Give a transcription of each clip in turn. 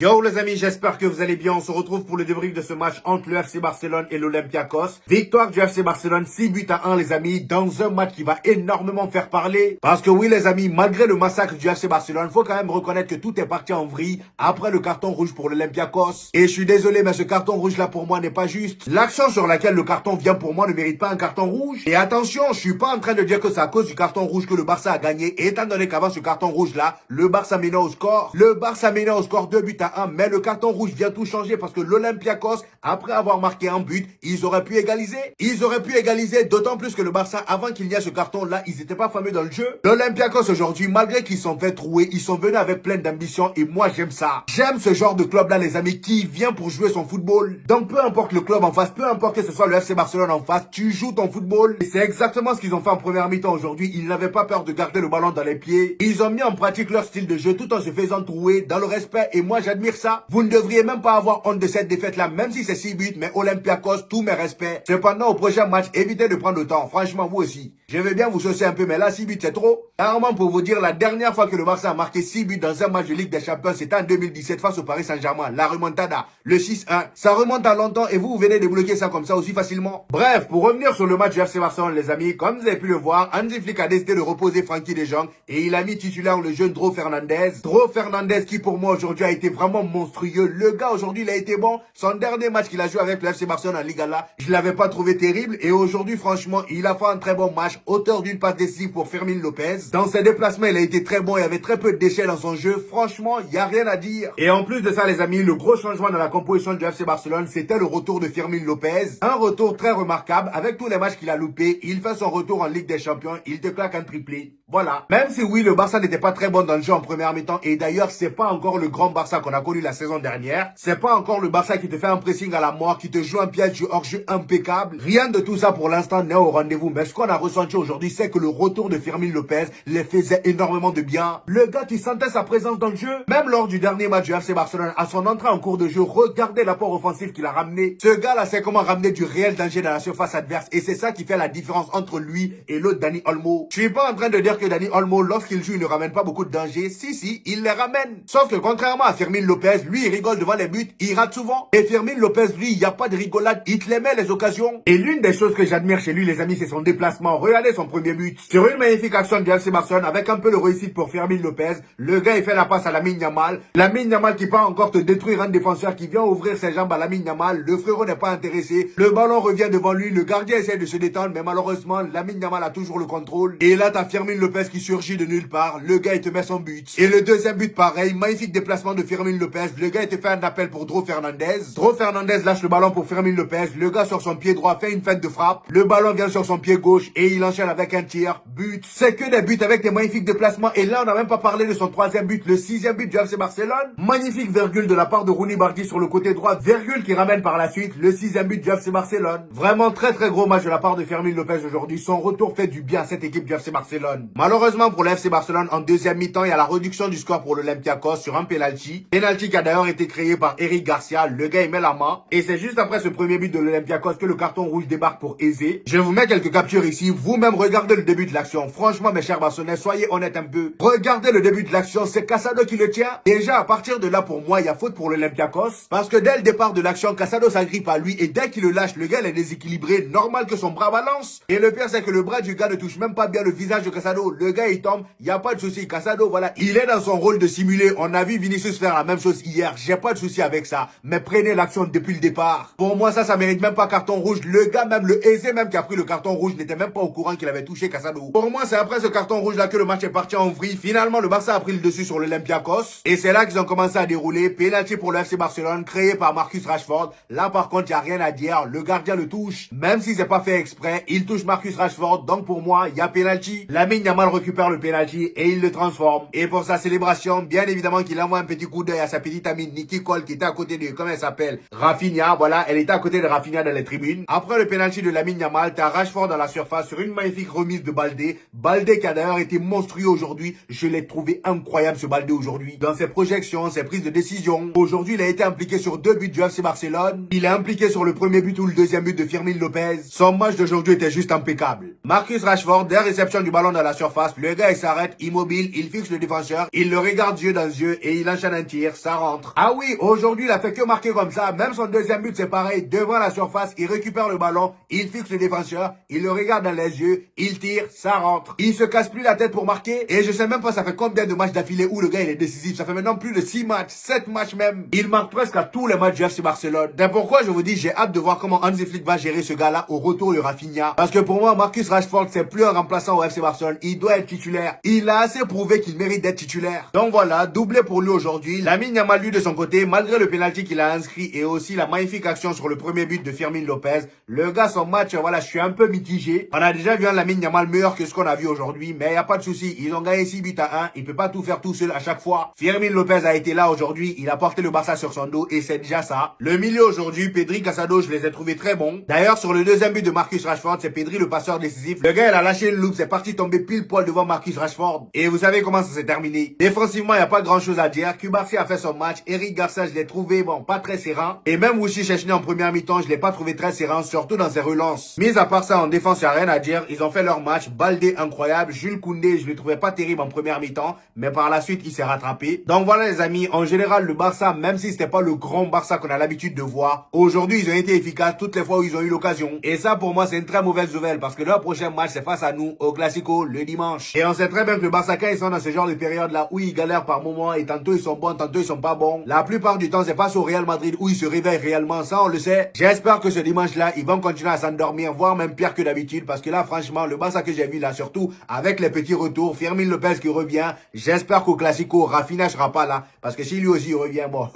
Yo les amis, j'espère que vous allez bien. On se retrouve pour le débrief de ce match entre le FC Barcelone et l'Olympiakos. Victoire du FC Barcelone 6-1 les amis, dans un match qui va énormément faire parler. Parce que oui les amis, malgré le massacre du FC Barcelone, faut quand même reconnaître que tout est parti en vrille après le carton rouge pour l'Olympiakos. Et je suis désolé, mais ce carton rouge là pour moi n'est pas juste. L'action sur laquelle le carton vient pour moi ne mérite pas un carton rouge. Et attention, je suis pas en train de dire que c'est à cause du carton rouge que le Barça a gagné. Étant donné qu'avant ce carton rouge là, le Barça menait au score. Le Barça menait au score 2-1. Mais le carton rouge vient tout changer parce que l'Olympiakos, après avoir marqué un but, ils auraient pu égaliser. Ils auraient pu égaliser, d'autant plus que le Barça, avant qu'il y ait ce carton-là, ils n'étaient pas fameux dans le jeu. L'Olympiakos aujourd'hui, malgré qu'ils sont fait trouer, ils sont venus avec plein d'ambition et moi j'aime ça. J'aime ce genre de club-là les amis, qui vient pour jouer son football. Donc peu importe le club en face, peu importe que ce soit le FC Barcelone en face, tu joues ton football. Et c'est exactement ce qu'ils ont fait en première mi-temps aujourd'hui. Ils n'avaient pas peur de garder le ballon dans les pieds. Ils ont mis en pratique leur style de jeu tout en se faisant trouer dans le respect et moi j'admire ça. Vous ne devriez même pas avoir honte de cette défaite-là, même si c'est 6 buts, mais Olympiakos, tous mes respects. Cependant, au prochain match, évitez de prendre le temps. Franchement, vous aussi. Je vais bien vous saucer un peu, mais là, 6 buts, c'est trop. Carrément, pour vous dire, la dernière fois que le Barça a marqué 6 buts dans un match de Ligue des Champions, c'était en 2017 face au Paris Saint-Germain. La remontada, le 6-1. Ça remonte à longtemps et vous venez de bloquer ça comme ça aussi facilement. Bref, pour revenir sur le match du FC Barcelone, les amis, comme vous avez pu le voir, Hansi Flick a décidé de reposer Frenkie de Jong et il a mis titulaire le jeune Dro Fernandez. Dro Fernandez qui, pour moi, aujourd'hui, a été vraiment monstrueux. Le gars aujourd'hui il a été bon. Son dernier match qu'il a joué avec le FC Barcelone en Liga là, je l'avais pas trouvé terrible. Et aujourd'hui franchement il a fait un très bon match, auteur d'une passe décisive pour Fermin Lopez. Dans ses déplacements il a été très bon, il y avait très peu de déchets dans son jeu. Franchement il y a rien à dire. Et en plus de ça les amis, le gros changement dans la composition du FC Barcelone, c'était le retour de Fermin Lopez. Un retour très remarquable. Avec tous les matchs qu'il a loupés, il fait son retour en Ligue des Champions, il te claque un triplé. Voilà. Même si oui le Barça n'était pas très bon dans le jeu en première mi-temps, et d'ailleurs c'est pas encore le grand Barça qu'on a connu la saison dernière. C'est pas encore le Barça qui te fait un pressing à la mort, qui te joue un piège du hors-jeu impeccable. Rien de tout ça pour l'instant n'est au rendez-vous. Mais ce qu'on a ressenti aujourd'hui, c'est que le retour de Fermin Lopez les faisait énormément de bien. Le gars, tu sentais sa présence dans le jeu. Même lors du dernier match du FC Barcelone, à son entrée en cours de jeu, regardez l'apport offensif qu'il a ramené. Ce gars-là sait comment ramener du réel danger dans la surface adverse. Et c'est ça qui fait la différence entre lui et l'autre Dani Olmo. Je suis pas en train de dire que Dani Olmo, lorsqu'il joue, il ne ramène pas beaucoup de danger. Si, il les ramène. Sauf que contrairement à Fermin Lopez, lui, il rigole devant les buts, il rate souvent. Et Fermin Lopez, lui, il n'y a pas de rigolade, il te les met les occasions. Et l'une des choses que j'admire chez lui, les amis, c'est son déplacement. Regardez son premier but. Sur une magnifique action du FC Barcelone, avec un peu de réussite pour Fermin Lopez, le gars, il fait la passe à Lamine Yamal. Lamine Yamal qui peut encore te détruire un défenseur qui vient ouvrir ses jambes à Lamine Yamal. Le frérot n'est pas intéressé. Le ballon revient devant lui. Le gardien essaie de se détendre, mais malheureusement, Lamine Yamal a toujours le contrôle. Et là, t'as Fermin Lopez qui surgit de nulle part. Le gars, il te met son but. Et le deuxième but, pareil. Magnifique déplacement de Fermin Lopez. Le gars, il te fait un appel pour Dro Fernandez. Dro Fernandez lâche le ballon pour Fermin Lopez. Le gars sur son pied droit fait une feinte de frappe. Le ballon vient sur son pied gauche et il enchaîne avec un tir. But. C'est que des buts avec des magnifiques déplacements. Et là, on n'a même pas parlé de son troisième but, le 6e but du FC Barcelone. Magnifique virgule de la part de Rooney Bardi sur le côté droit. Virgule qui ramène par la suite le 6e but du FC Barcelone. Vraiment très gros match de la part de Fermin Lopez aujourd'hui. Son retour fait du bien à cette équipe du FC Barcelone. Malheureusement pour le FC Barcelone, en deuxième mi-temps, il y a la réduction du score pour l'Olympiakos sur un penalty. Penalty qui a d'ailleurs été créé par Eric Garcia. Le gars, il met la main. Et c'est juste après ce premier but de l'Olympiakos que le carton rouge débarque pour Eze. Je vous mets quelques captures ici. Vous-même regardez le début de l'action. Franchement, mes chers Barcelonais, soyez honnêtes un peu. Regardez le début de l'action. C'est Casado qui le tient. Déjà, à partir de là, pour moi, il y a faute pour l'Olympiakos. Parce que dès le départ de l'action, Casado s'agrippe à lui. Et dès qu'il le lâche, le gars, il est déséquilibré. Normal que son bras balance. Et le pire, c'est que le bras du gars ne touche même pas bien le visage de Casado. Le gars, il tombe. Il n'y a pas de souci. Casado, voilà. Il est dans son rôle de simuler. On a vu Vinicius faire la même chose hier. J'ai pas de souci avec ça. Mais prenez l'action depuis le départ. Pour moi, ça mérite même pas carton rouge. Le gars, même le Eze même qui a pris le carton rouge, n'était même pas au courant qu'il avait touché Casado. Pour moi, c'est après ce carton rouge là que le match est parti en vrille. Finalement, le Barça a pris le dessus sur l'Olympiakos. Et c'est là qu'ils ont commencé à dérouler. Penalty pour le FC Barcelone, créé par Marcus Rashford. Là, par contre, il n'y a rien à dire. Le gardien le touche. Même si c'est pas fait exprès, il touche Marcus Rashford. Donc pour moi, il y a penalty. Lamine Yamal récupère le penalty et il le transforme. Et pour sa célébration, bien évidemment qu'il envoie un petit coup d'œil à sa petite amie Nikki Cole qui était à côté de, comment elle s'appelle, Rafinha. Voilà, elle était à côté de Rafinha dans les tribunes. Après le penalty de Lamine Yamal, t'as Rashford dans la surface sur une magnifique remise de Baldé. Baldé qui a d'ailleurs été monstrueux aujourd'hui. Je l'ai trouvé incroyable ce Baldé aujourd'hui. Dans ses projections, ses prises de décision. Aujourd'hui, il a été impliqué sur 2 buts du FC Barcelone. Il est impliqué sur le premier but ou le deuxième but de Fermin Lopez. Son match d'aujourd'hui était juste impeccable. Marcus Rashford, dès réception du ballon dans la surface, le gars il s'arrête, immobile, il fixe le défenseur, il le regarde yeux dans yeux et il enchaîne un tir, ça rentre. Ah oui, aujourd'hui il a fait que marquer comme ça, même son deuxième but c'est pareil, devant la surface, il récupère le ballon, il fixe le défenseur, il le regarde dans les yeux, il tire, ça rentre. Il se casse plus la tête pour marquer et je sais même pas ça fait combien de matchs d'affilée où le gars il est décisif, ça fait maintenant plus de 6 matchs, 7 matchs même. Il marque presque à tous les matchs du FC Barcelone. C'est pourquoi je vous dis, j'ai hâte de voir comment Hansi Flick va gérer ce gars-là au retour de Rafinha. Parce que pour moi, Marcus Rashford, c'est plus un remplaçant au FC Barcelone. Il doit être titulaire. Il a assez prouvé qu'il mérite d'être titulaire. Donc voilà, doublé pour lui aujourd'hui. Lamine Yamal, lui, de son côté, malgré le penalty qu'il a inscrit et aussi la magnifique action sur le premier but de Fermin Lopez, le gars, son match, voilà, je suis un peu mitigé. On a déjà vu un Lamine Yamal meilleur que ce qu'on a vu aujourd'hui, mais y a pas de souci. Ils ont gagné 6 buts à 1. Il peut pas tout faire tout seul à chaque fois. Fermin Lopez a été là aujourd'hui. Il a porté le Barça sur son dos et c'est déjà ça. Le milieu aujourd'hui, Pedri, Casado, je les ai trouvés très bons. D'ailleurs, sur le deuxième but de Marcus Rashford, c'est Pedri le passeur décisif. Le gars, il a lâché une loupe, c'est parti tomber pile poil devant Marcus Rashford. Et vous savez comment ça s'est terminé. Défensivement, il n'y a pas grand chose à dire. Cubarsí a fait son match. Eric Garcia, je l'ai trouvé, bon, pas très serein. Et même Wushi Chechny en première mi-temps, je l'ai pas trouvé très serein, surtout dans ses relances. Mis à part ça, en défense, il n'y a rien à dire. Ils ont fait leur match. Baldé, incroyable. Jules Koundé, je le trouvais pas terrible en première mi-temps. Mais par la suite, il s'est rattrapé. Donc voilà, les amis. En général, le Barça, même si c'était pas le grand Barça qu'on a l'habitude de voir, aujourd'hui, ils ont été efficaces toutes les fois où ils ont eu l'occasion. Et ça, pour moi, c'est une très mauvaise nouvelle parce que leur prochain match, c'est face à nous au Classico le dimanche. Et on sait très bien que le Barça, quand ils sont dans ce genre de période-là où ils galèrent par moments et tantôt ils sont bons, tantôt ils sont pas bons, la plupart du temps, c'est face au Real Madrid où ils se réveillent réellement. Ça, on le sait. J'espère que ce dimanche-là, ils vont continuer à s'endormir, voire même pire que d'habitude parce que là, franchement, le Barça que j'ai vu là, surtout avec les petits retours, Fermin Lopez qui revient, j'espère qu'au Classico, Rafinha sera pas là parce que si lui aussi il revient, bon,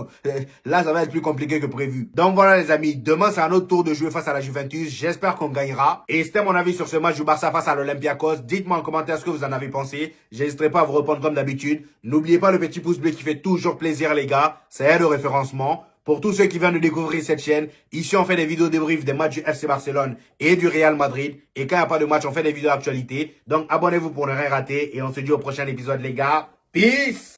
là, ça va être plus compliqué que prévu. Donc voilà, les amis, demain, c'est un autre tour de jouer face à la Juventus. J'espère qu'on gagnera. Et c'était mon avis sur ce match du Barça face à l'Olympiakos. Dites-moi en commentaire ce que vous en avez pensé. J'hésiterai pas à vous répondre comme d'habitude. N'oubliez pas le petit pouce bleu qui fait toujours plaisir, les gars. Ça aide au référencement. Pour tous ceux qui viennent de découvrir cette chaîne, ici on fait des vidéos débrief des matchs du FC Barcelone et du Real Madrid. Et quand il n'y a pas de match, on fait des vidéos d'actualité. Donc abonnez-vous pour ne rien rater. Et on se dit au prochain épisode, les gars. Peace!